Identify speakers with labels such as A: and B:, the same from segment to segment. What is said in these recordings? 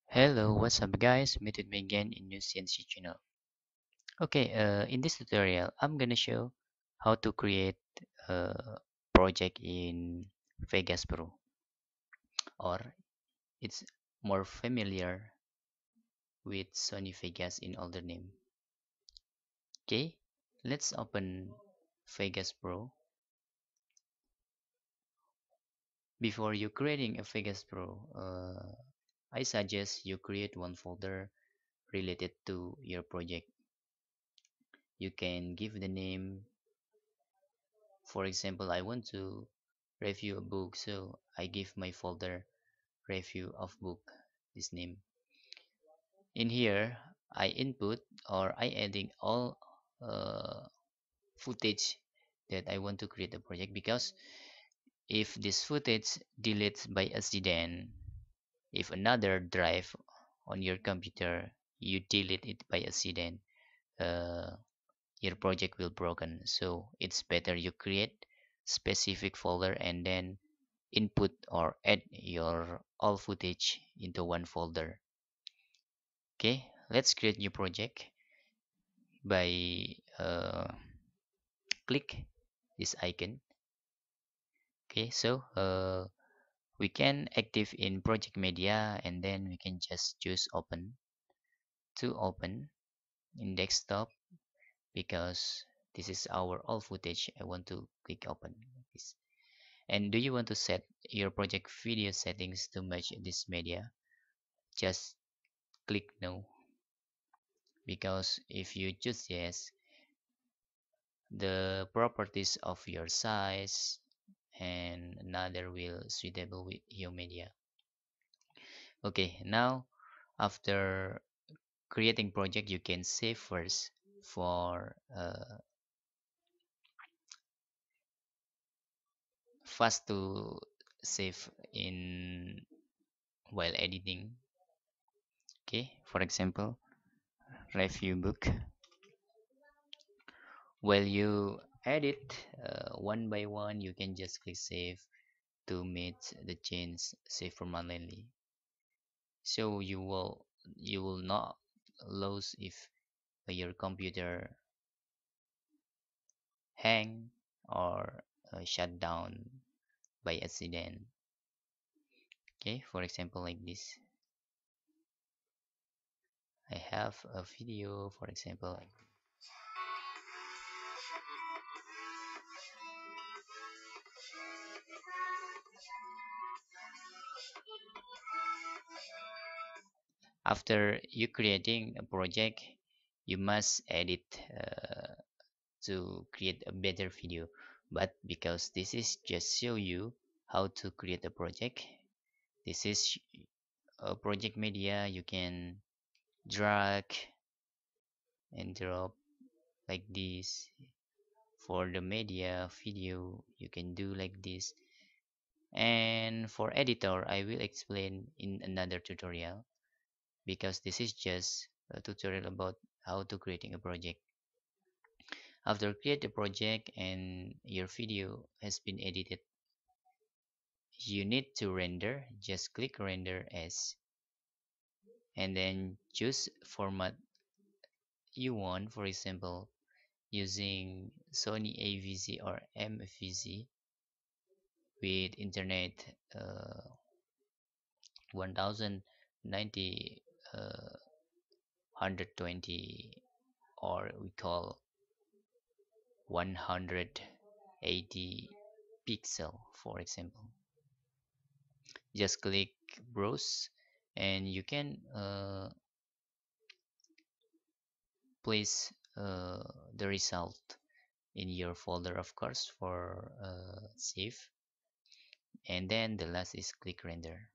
A: Hello, what's up guys? Meet with me again in new CNC channel. Okay, in this tutorial, I'm gonna show how to create a project in Vegas Pro, or it's more familiar with Sony Vegas in older name. Okay, let's open Vegas Pro. Before you creating a Vegas Pro, I suggest you create one folder related to your project. You can give the name. For example, I want to review a book, so I give my folder review of book this name. In here, I input or I adding all footage that I want to create a project, because if this footage deletes by accident, if another drive on your computer you delete it by accident, uh, your project will broken. So it's better you create specific folder and then input or add your all footage into one folder. Okay, let's create new project by click this icon. Okay, so we can active in project media, and then we can just choose open to open in desktop, because this is our all footage. I want to click open this. And do you want to set your project video settings to match this media? Just click no, because if you choose yes, the properties of your size and another will suitable with your media. Okay, now after creating project, you can save first for fast to save in while editing. Okay, for example, review book. While you edit one by one, you can just click save to meet the change save permanently. So you will not lose if your computer hang or shut down by accident. Okay, for example, like this, I have a video, for example, like after you creating a project, you must edit to create a better video. But because this is just show you how to create a project, this is a project media, you can drag and drop like this. For the media video, you can do like this. And for editor, I will explain in another tutorial, because this is just a tutorial about how to creating a project. After create a project and your video has been edited, you need to render. Just click render as, and then choose format you want. For example, using Sony AVZ or MVZ with internet 1090 120, or we call 180 pixel, for example. Just click browse, and you can place the result in your folder, of course, for save. And then the last is click render.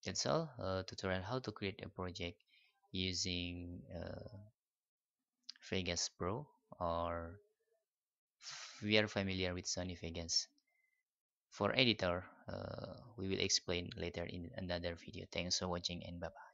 A: That's all. Tutorial how to create a project using Vegas Pro, or we are familiar with Sony Vegas. For editor, we will explain later in another video. Thanks for watching, and bye bye.